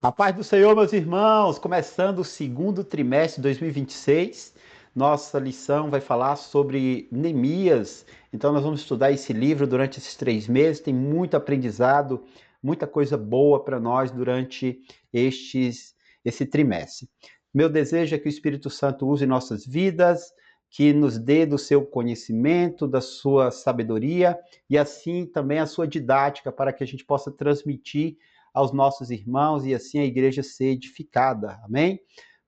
A paz do Senhor, meus irmãos, começando o segundo trimestre de 2026, nossa lição vai falar sobre Neemias. Então, nós vamos estudar esse livro durante esses 3 meses. Tem muito aprendizado, muita coisa boa para nós durante esse trimestre. Meu desejo é que o Espírito Santo use nossas vidas, que nos dê do seu conhecimento, da sua sabedoria e assim também a sua didática, para que a gente possa transmitir aos nossos irmãos e assim a igreja ser edificada. Amém?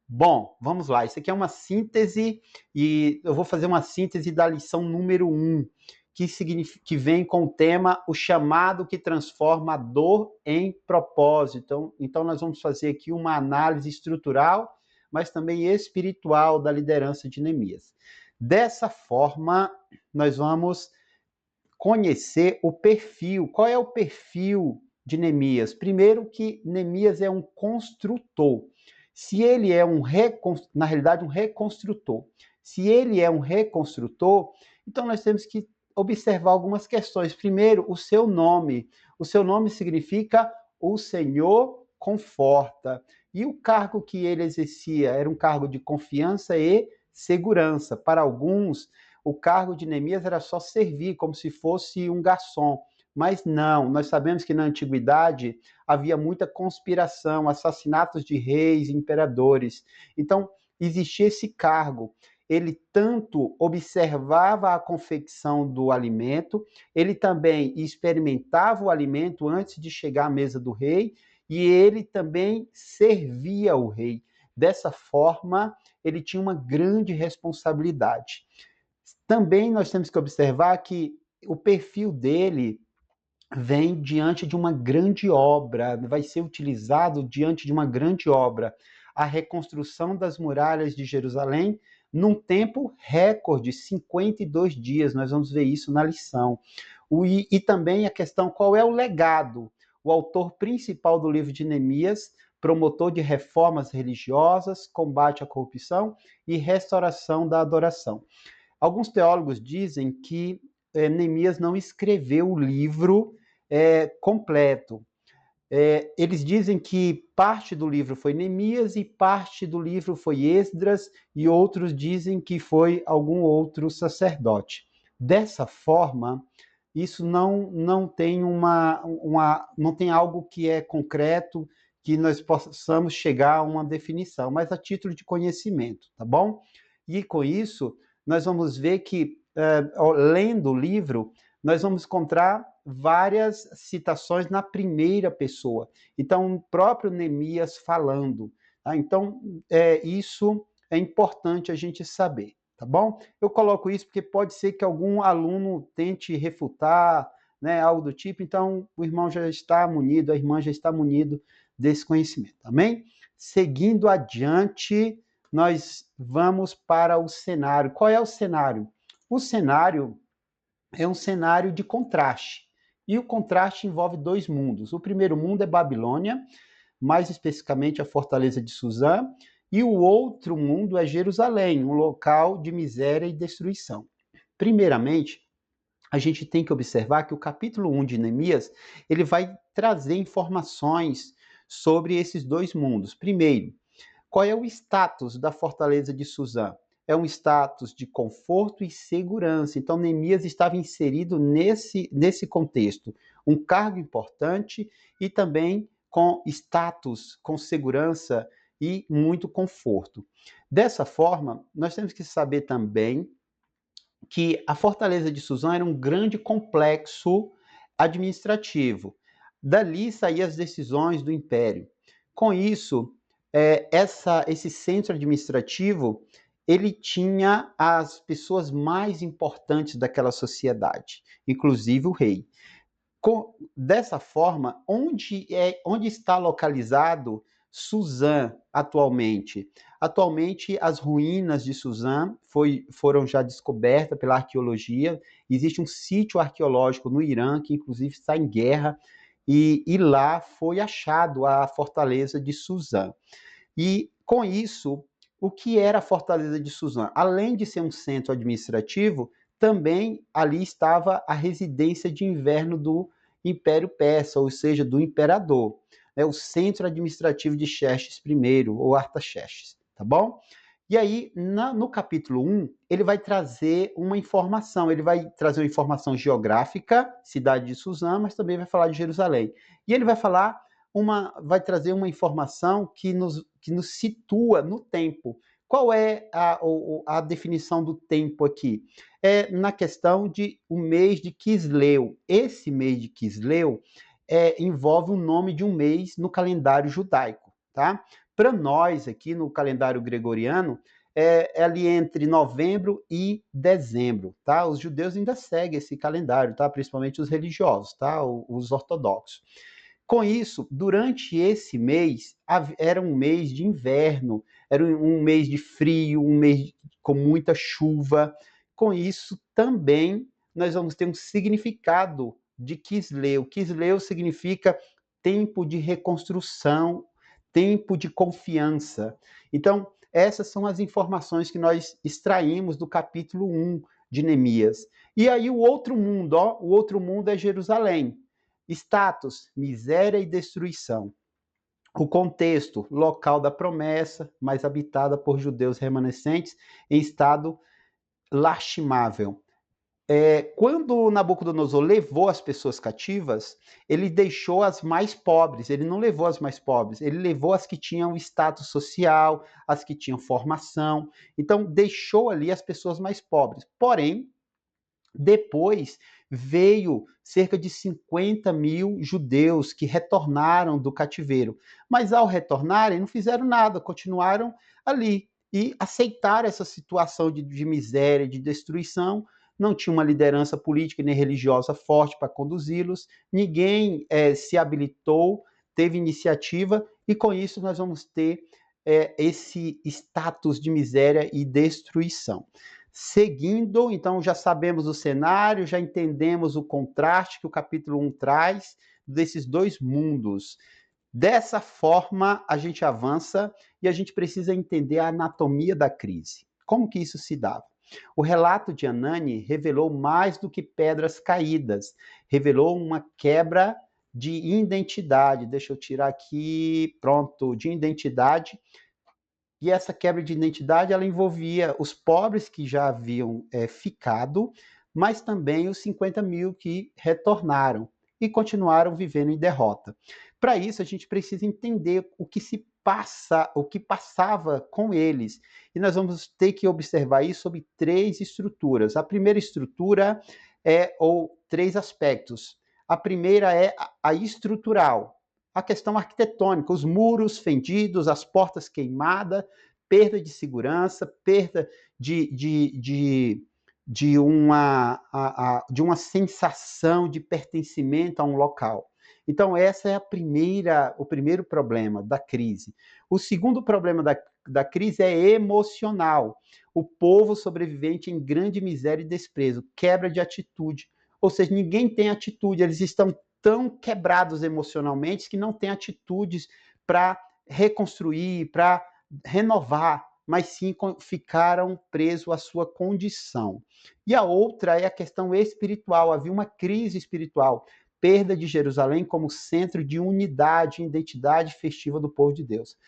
Bom, vamos lá. Isso aqui é uma síntese e eu vou fazer uma síntese da lição número 1, que vem com o tema o chamado que transforma a dor em propósito. Então nós vamos fazer aqui uma análise estrutural, mas também espiritual da liderança de Neemias. Dessa forma, nós vamos conhecer o perfil. Qual é o perfil de Neemias? Primeiro que Neemias é um construtor. Se ele é na realidade um reconstrutor. Se ele é um reconstrutor, então nós temos que observar algumas questões. Primeiro, o seu nome. O seu nome significa o Senhor conforta. E o cargo que ele exercia era um cargo de confiança e segurança. Para alguns, o cargo de Neemias era só servir, como se fosse um garçom. Mas não, nós sabemos que na antiguidade havia muita conspiração, assassinatos de reis e imperadores. Então, existia esse cargo. Ele tanto observava a confecção do alimento, ele também experimentava o alimento antes de chegar à mesa do rei, e ele também servia o rei. Dessa forma, ele tinha uma grande responsabilidade. Também nós temos que observar que o perfil dele vem diante de uma grande obra, vai ser utilizado diante de uma grande obra, a reconstrução das muralhas de Jerusalém, num tempo recorde, 52 dias, nós vamos ver isso na lição. E também a questão, qual é o legado? O autor principal do livro de Neemias, promotor de reformas religiosas, combate à corrupção e restauração da adoração. Alguns teólogos dizem que Neemias não escreveu o livro completo. Eles dizem que parte do livro foi Neemias e parte do livro foi Esdras, e outros dizem que foi algum outro sacerdote. Dessa forma, isso não tem não tem algo que é concreto que nós possamos chegar a uma definição, mas a título de conhecimento, tá bom? E com isso, nós vamos ver que, lendo o livro, nós vamos encontrar várias citações na primeira pessoa. Então, o próprio Neemias falando. Tá? Então, isso é importante a gente saber, tá bom? Eu coloco isso porque pode ser que algum aluno tente refutar, né, algo do tipo, então o irmão já está munido, a irmã já está munido desse conhecimento, amém? Seguindo adiante, nós vamos para o cenário. Qual é o cenário? O cenário é um cenário de contraste. E o contraste envolve dois mundos. O primeiro mundo é Babilônia, mais especificamente a fortaleza de Suzã, e o outro mundo é Jerusalém, um local de miséria e destruição. Primeiramente, a gente tem que observar que o capítulo 1 de Neemias, ele vai trazer informações sobre esses dois mundos. Primeiro, qual é o status da fortaleza de Suzã? É um status de conforto e segurança. Então, Neemias estava inserido nesse contexto. Um cargo importante e também com status, com segurança e muito conforto. Dessa forma, nós temos que saber também que a fortaleza de Suzã era um grande complexo administrativo. Dali saíam as decisões do império. Com isso, esse centro administrativo ele tinha as pessoas mais importantes daquela sociedade, inclusive o rei. Dessa forma, onde está localizado Suzã atualmente? Atualmente, as ruínas de Suzã foram já descobertas pela arqueologia. Existe um sítio arqueológico no Irã, que inclusive está em guerra, e lá foi achado a fortaleza de Suzã. E, com isso, o que era a fortaleza de Suzã? Além de ser um centro administrativo, também ali estava a residência de inverno do Império Persa, ou seja, do imperador. né, o centro administrativo de Xerxes I, ou Artaxerxes, tá bom? E aí, no capítulo 1, ele vai trazer uma informação, ele vai trazer uma informação geográfica, cidade de Suzã, mas também vai falar de Jerusalém. E ele vai vai trazer uma informação que nos situa no tempo. Qual é a definição do tempo aqui? É na questão de o mês de Quisleu. Esse mês de Quisleu envolve o nome de um mês no calendário judaico, tá? Para nós, aqui no calendário gregoriano, é ali entre novembro e dezembro, tá? Os judeus ainda seguem esse calendário, tá? Principalmente os religiosos, tá? Os ortodoxos. Com isso, durante esse mês, era um mês de inverno, era um mês de frio, um mês com muita chuva. Com isso, também, nós vamos ter um significado de Quisleu. Quisleu significa tempo de reconstrução, tempo de confiança. Então, essas são as informações que nós extraímos do capítulo 1 de Neemias. E aí o outro mundo, o outro mundo é Jerusalém. Status, miséria e destruição. O contexto, local da promessa, mas habitada por judeus remanescentes em estado lastimável. Quando Nabucodonosor levou as pessoas cativas, ele deixou as mais pobres, ele não levou as mais pobres, ele levou as que tinham status social, as que tinham formação, então deixou ali as pessoas mais pobres. Porém, depois veio cerca de 50 mil judeus que retornaram do cativeiro, mas ao retornarem não fizeram nada, continuaram ali e aceitaram essa situação de miséria, de destruição. Não tinha uma liderança política nem religiosa forte para conduzi-los, ninguém se habilitou, teve iniciativa, e com isso nós vamos ter esse status de miséria e destruição. Seguindo, então já sabemos o cenário, já entendemos o contraste que o capítulo 1 traz desses dois mundos. Dessa forma, a gente avança e a gente precisa entender a anatomia da crise. Como que isso se dava? O relato de Anani revelou mais do que pedras caídas, revelou uma quebra de identidade. Deixa eu tirar aqui, pronto, de identidade. E essa quebra de identidade, ela envolvia os pobres que já haviam ficado, mas também os 50 mil que retornaram e continuaram vivendo em derrota. Para isso, a gente precisa entender o que se passa, o que passava com eles. E nós vamos ter que observar isso sobre três estruturas. A primeira estrutura ou três aspectos. A primeira é a estrutural, a questão arquitetônica, os muros fendidos, as portas queimadas, perda de segurança, perda de uma sensação de pertencimento a um local. Então, essa é o primeiro problema da crise. O segundo problema da crise é emocional. O povo sobrevivente em grande miséria e desprezo, quebra de atitude. Ou seja, ninguém tem atitude, eles estão tão quebrados emocionalmente que não têm atitudes para reconstruir, para renovar, mas sim ficaram presos à sua condição. E a outra é a questão espiritual, havia uma crise espiritual, perda de Jerusalém como centro de unidade e identidade festiva do povo de Deus.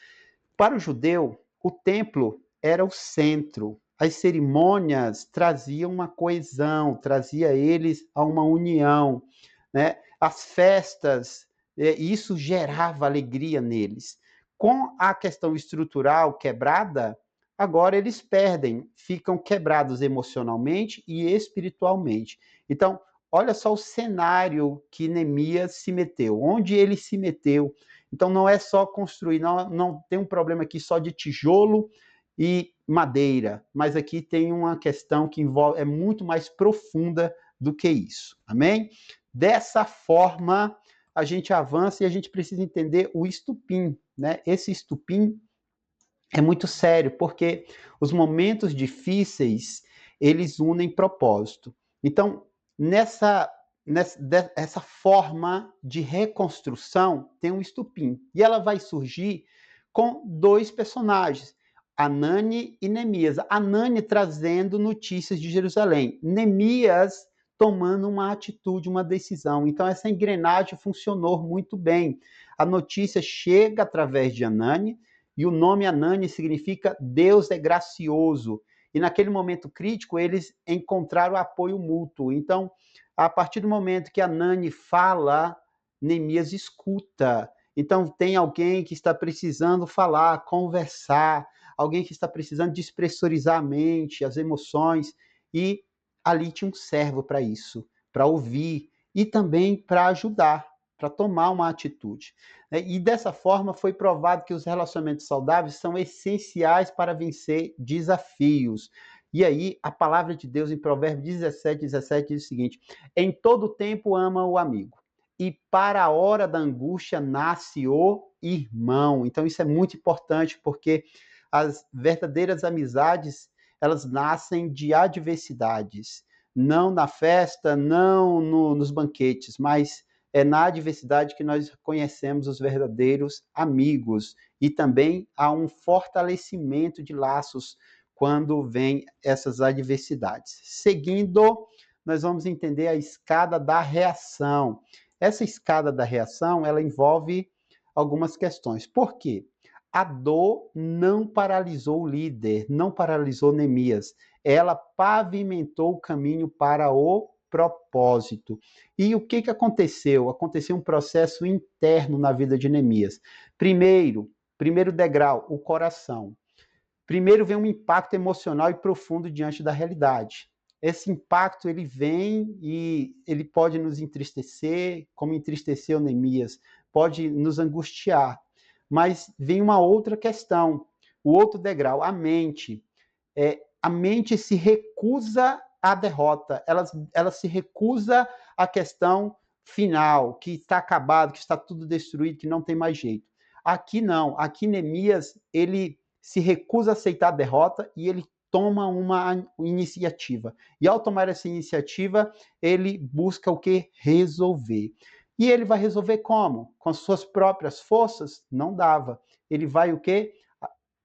Para o judeu, o templo era o centro, as cerimônias traziam uma coesão, trazia eles a uma união, né? As festas, isso gerava alegria neles. Com a questão estrutural quebrada, agora eles perdem, ficam quebrados emocionalmente e espiritualmente. Então, olha só o cenário que Neemias se meteu, onde ele se meteu. Então, não é só construir, não tem um problema aqui só de tijolo e madeira, mas aqui tem uma questão que é muito mais profunda do que isso. Amém? Dessa forma, a gente avança e a gente precisa entender o estupim, né? Esse estupim é muito sério, porque os momentos difíceis, eles unem propósito. Então, essa forma de reconstrução tem um estupim. E ela vai surgir com dois personagens, Anani e Neemias. Anani trazendo notícias de Jerusalém. Neemias tomando uma atitude, uma decisão. Então, essa engrenagem funcionou muito bem. a notícia chega através de Anani, e o nome Anani significa Deus é gracioso. E naquele momento crítico, eles encontraram apoio mútuo. Então, a partir do momento que Anani fala, Neemias escuta. Então, tem alguém que está precisando falar, conversar, alguém que está precisando despressurizar a mente, as emoções, e ali tinha um servo para isso, para ouvir e também para ajudar, para tomar uma atitude. E dessa forma foi provado que os relacionamentos saudáveis são essenciais para vencer desafios. E aí, a palavra de Deus em Provérbios 17 diz o seguinte: em todo tempo ama o amigo, e para a hora da angústia nasce o irmão. Então, isso é muito importante, porque as verdadeiras amizades, elas nascem de adversidades. Não na festa, não nos banquetes, mas é na adversidade que nós conhecemos os verdadeiros amigos. E também há um fortalecimento de laços quando vem essas adversidades. Seguindo, nós vamos entender a escada da reação. Essa escada da reação, ela envolve algumas questões. Por quê? A dor não paralisou o líder, não paralisou Neemias. Ela pavimentou o caminho para o propósito. E o que aconteceu? Aconteceu um processo interno na vida de Neemias. Primeiro degrau, o coração. Primeiro vem um impacto emocional e profundo diante da realidade. Esse impacto ele vem e ele pode nos entristecer, como entristeceu Neemias, pode nos angustiar. Mas vem uma outra questão, o outro degrau, a mente. A mente se recusa à derrota, ela se recusa à questão final, que está acabado, que está tudo destruído, que não tem mais jeito. Aqui não, aqui Neemias, ele se recusa a aceitar a derrota e ele toma uma iniciativa. E ao tomar essa iniciativa, ele busca o que? Resolver. E ele vai resolver como? Com as suas próprias forças? Não dava. Ele vai o quê?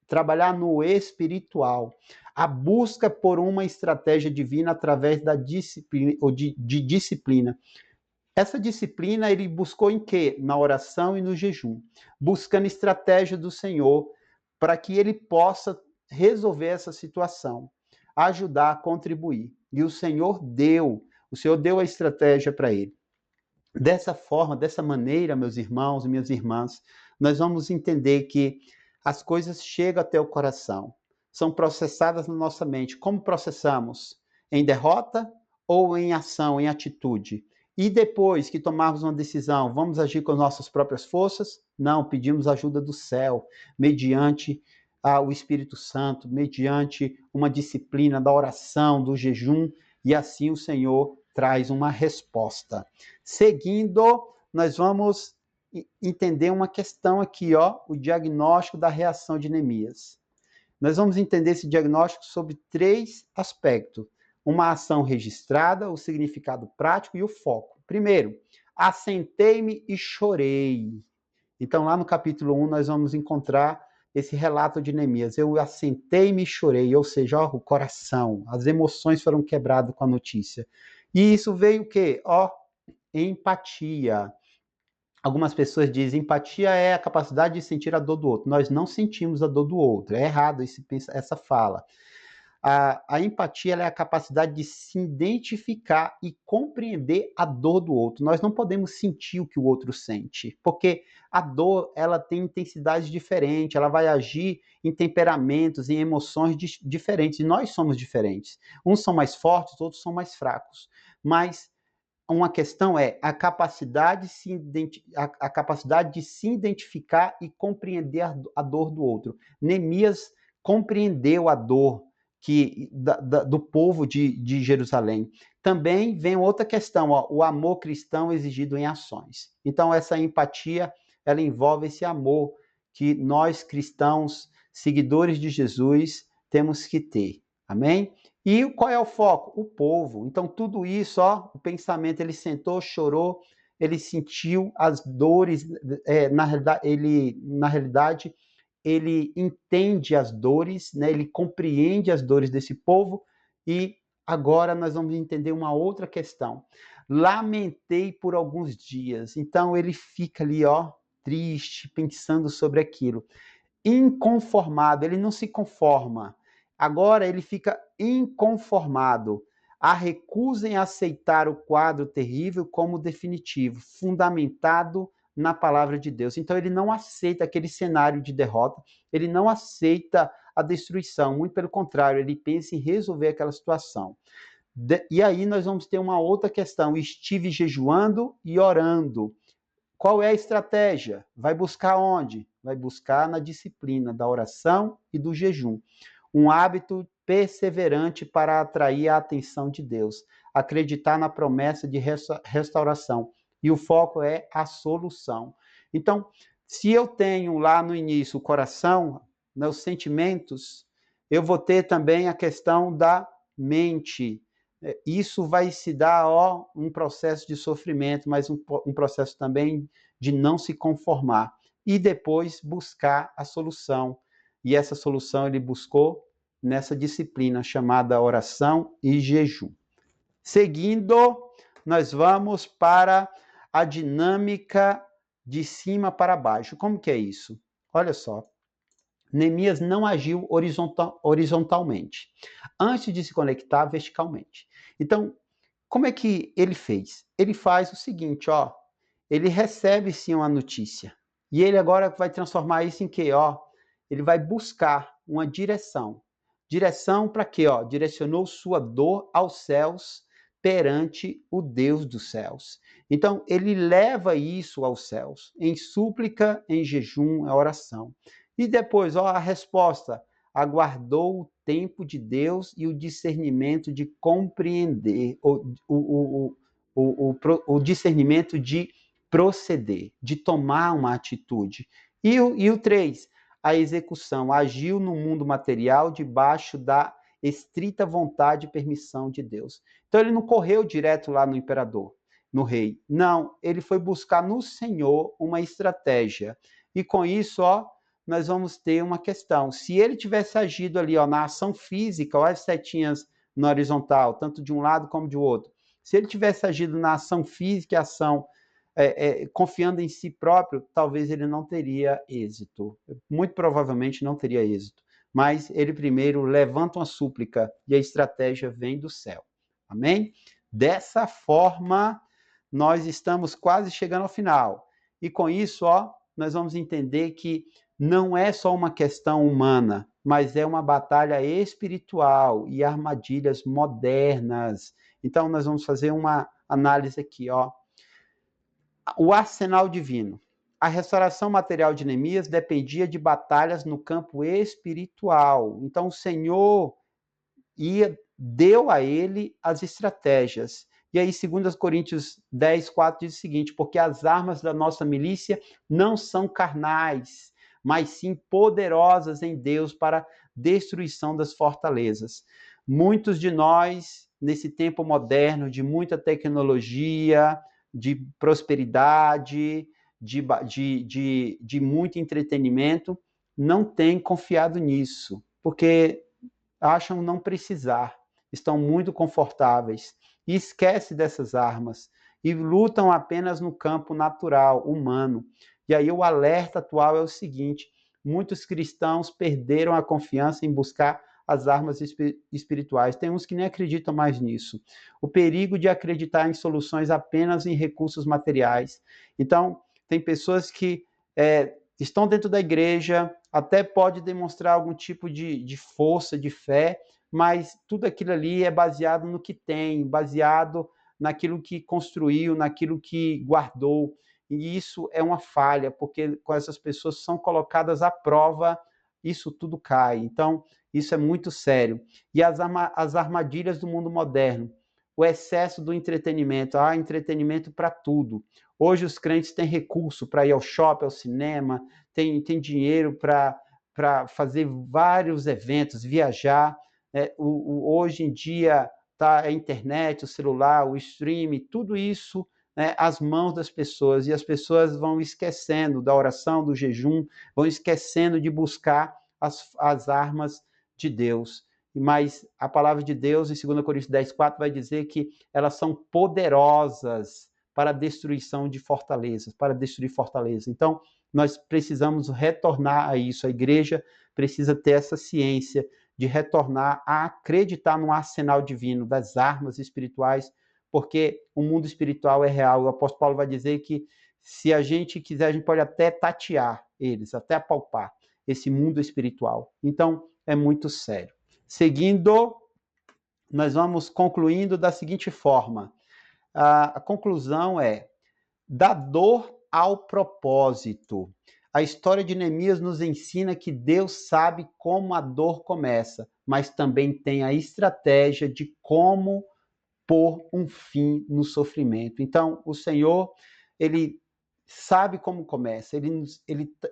Trabalhar no espiritual. A busca por uma estratégia divina através da disciplina, ou de disciplina. Essa disciplina ele buscou em quê? Na oração e no jejum, buscando estratégia do Senhor para que ele possa resolver essa situação, ajudar, contribuir. E o Senhor deu a estratégia para ele. Dessa forma, dessa maneira, meus irmãos e minhas irmãs, nós vamos entender que as coisas chegam até o coração, são processadas na nossa mente. Como processamos? Em derrota ou em ação, em atitude? E depois que tomarmos uma decisão, vamos agir com nossas próprias forças? Não, pedimos ajuda do céu, mediante o Espírito Santo, mediante uma disciplina da oração, do jejum, e assim o Senhor traz uma resposta. Seguindo, nós vamos entender uma questão aqui, ó, o diagnóstico da reação de Neemias. Nós vamos entender esse diagnóstico sobre 3 aspectos: uma ação registrada, o significado prático e o foco. Primeiro, assentei-me e chorei. Então, lá no capítulo 1, nós vamos encontrar esse relato de Neemias. Eu assentei-me e chorei, ou seja, ó, o coração, as emoções foram quebradas com a notícia. E isso veio o quê? Ó, empatia. Algumas pessoas dizem empatia é a capacidade de sentir a dor do outro. Nós não sentimos a dor do outro. É errado essa fala. A empatia é a capacidade de se identificar e compreender a dor do outro. Nós não podemos sentir o que o outro sente, porque a dor ela tem intensidades diferentes, ela vai agir em temperamentos, em emoções diferentes, e nós somos diferentes. Uns são mais fortes, outros são mais fracos. Mas uma questão é a capacidade de se identificar e compreender a dor do outro. Neemias compreendeu a dor do povo de Jerusalém. Também vem outra questão, ó, o amor cristão exigido em ações. Então, essa empatia, ela envolve esse amor que nós cristãos, seguidores de Jesus, temos que ter. Amém? E qual é o foco? O povo. Então, tudo isso, ó, o pensamento, ele sentou, chorou, ele sentiu as dores, na realidade, ele entende as dores, né? Ele compreende as dores desse povo, e agora nós vamos entender uma outra questão. Lamentei por alguns dias. Então, ele fica ali, ó, triste, pensando sobre aquilo. Inconformado, ele não se conforma. Agora ele fica inconformado. A recusa em aceitar o quadro terrível como definitivo, fundamentado na palavra de Deus. Então ele não aceita aquele cenário de derrota, ele não aceita a destruição, muito pelo contrário, ele pensa em resolver aquela situação. E aí nós vamos ter uma outra questão: estive jejuando e orando. Qual é a estratégia? Vai buscar onde? Vai buscar na disciplina da oração e do jejum. Um hábito perseverante para atrair a atenção de Deus. Acreditar na promessa de restauração. E o foco é a solução. Então, se eu tenho lá no início o coração, meus sentimentos, eu vou ter também a questão da mente. Isso vai se dar um processo de sofrimento, mas um processo também de não se conformar. E depois buscar a solução. E essa solução ele buscou nessa disciplina chamada oração e jejum. Seguindo, nós vamos para a dinâmica de cima para baixo. Como que é isso? Olha só. Neemias não agiu horizontalmente, antes de se conectar verticalmente. Então, como é que ele fez? Ele faz o seguinte, ele recebe sim uma notícia, e ele agora vai transformar isso em quê? Ele vai buscar uma direção. Direção para quê? Direcionou sua dor aos céus perante o Deus dos céus. Então, ele leva isso aos céus, em súplica, em jejum, em oração. E depois, a resposta: aguardou o tempo de Deus e o discernimento de compreender, o discernimento de proceder, de tomar uma atitude. E o 3, a execução. Agiu no mundo material debaixo da estrita vontade e permissão de Deus. Então ele não correu direto lá no imperador, no rei. Não, ele foi buscar no Senhor uma estratégia. E com isso, nós vamos ter uma questão. Se ele tivesse agido ali, na ação física, as setinhas na horizontal, tanto de um lado como de outro. Se ele tivesse agido na ação física e ação confiando em si próprio, talvez ele não teria êxito. Muito provavelmente não teria êxito. Mas ele primeiro levanta uma súplica e a estratégia vem do céu. Amém? Dessa forma, nós estamos quase chegando ao final. E com isso, nós vamos entender que não é só uma questão humana, mas é uma batalha espiritual e armadilhas modernas. Então, nós vamos fazer uma análise aqui, O arsenal divino. A restauração material de Neemias dependia de batalhas no campo espiritual. Então, o Senhor deu a ele as estratégias. E aí, 2 Coríntios 10, 4 diz o seguinte: porque as armas da nossa milícia não são carnais, mas sim poderosas em Deus para destruição das fortalezas. Muitos de nós, nesse tempo moderno, de muita tecnologia, de prosperidade, de muito entretenimento, não têm confiado nisso, porque acham não precisar, estão muito confortáveis e esquecem dessas armas e lutam apenas no campo natural, humano. E aí o alerta atual é o seguinte: muitos cristãos perderam a confiança em buscar as armas espirituais. Tem uns que nem acreditam mais nisso. O perigo de acreditar em soluções apenas em recursos materiais. Então, tem pessoas que estão dentro da igreja, até pode demonstrar algum tipo de força, de fé, mas tudo aquilo ali é baseado no que tem, baseado naquilo que construiu, naquilo que guardou. E isso é uma falha, porque quando essas pessoas são colocadas à prova, isso tudo cai. Então, isso é muito sério. E as armadilhas do mundo moderno, o excesso do entretenimento, há entretenimento para tudo. Hoje os crentes têm recurso para ir ao shopping, ao cinema, tem dinheiro para fazer vários eventos, viajar. Hoje em dia tá a internet, o celular, o streaming, tudo isso às mãos das pessoas, e as pessoas vão esquecendo da oração, do jejum, vão esquecendo de buscar as armas de Deus. Mas a palavra de Deus, em 2 Coríntios 10, 4, vai dizer que elas são poderosas para a destruição de fortalezas, para destruir fortalezas. Então, nós precisamos retornar a isso. A igreja precisa ter essa ciência de retornar a acreditar no arsenal divino, das armas espirituais, porque o mundo espiritual é real. O apóstolo Paulo vai dizer que se a gente quiser, a gente pode até tatear eles, até apalpar esse mundo espiritual. Então, é muito sério. Seguindo, nós vamos concluindo da seguinte forma. A conclusão é: da dor ao propósito. A história de Neemias nos ensina que Deus sabe como a dor começa, mas também tem a estratégia de como pôr um fim no sofrimento. Então, o Senhor, ele sabe como começa, ele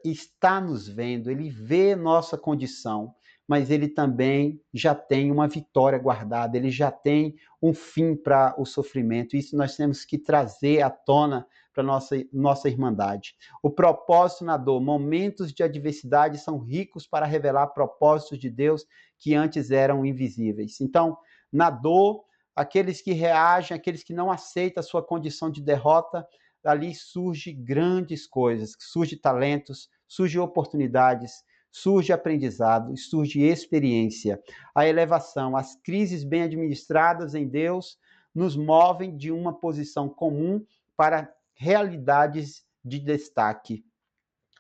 está nos vendo, ele vê nossa condição, mas ele também já tem uma vitória guardada, ele já tem um fim para o sofrimento. Isso nós temos que trazer à tona para nossa irmandade. O propósito na dor, momentos de adversidade são ricos para revelar propósitos de Deus que antes eram invisíveis. Então, na dor, aqueles que reagem, aqueles que não aceitam a sua condição de derrota, ali surge grandes coisas, surge talentos, surge oportunidades, surge aprendizado, surge experiência. A elevação, as crises bem administradas em Deus nos movem de uma posição comum para realidades de destaque.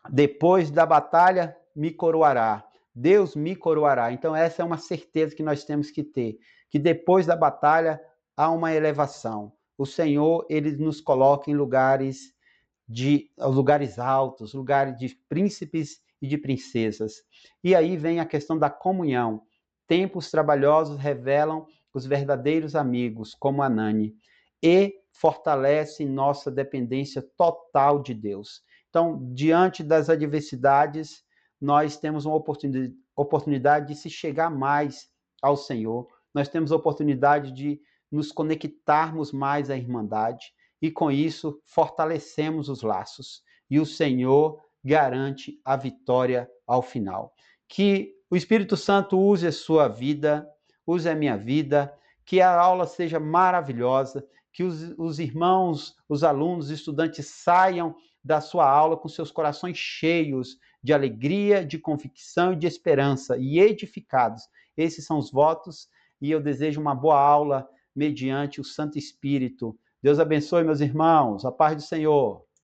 Depois da batalha, me coroará. Deus me coroará. Então, essa é uma certeza que nós temos que ter, que depois da batalha há uma elevação. O Senhor, ele nos coloca em lugares altos, lugares de príncipes e de princesas. E aí vem a questão da comunhão. Tempos trabalhosos revelam os verdadeiros amigos, como Anani, e fortalece nossa dependência total de Deus. Então, diante das adversidades, nós temos uma oportunidade de se chegar mais ao Senhor, nós temos a oportunidade de nos conectarmos mais à Irmandade, e com isso fortalecemos os laços. E o Senhor garante a vitória ao final. Que o Espírito Santo use a sua vida, use a minha vida, que a aula seja maravilhosa, que os irmãos, os alunos, os estudantes saiam da sua aula com seus corações cheios de alegria, de convicção e de esperança, e edificados. Esses são os votos, e eu desejo uma boa aula mediante o Santo Espírito. Deus abençoe, meus irmãos. A paz do Senhor.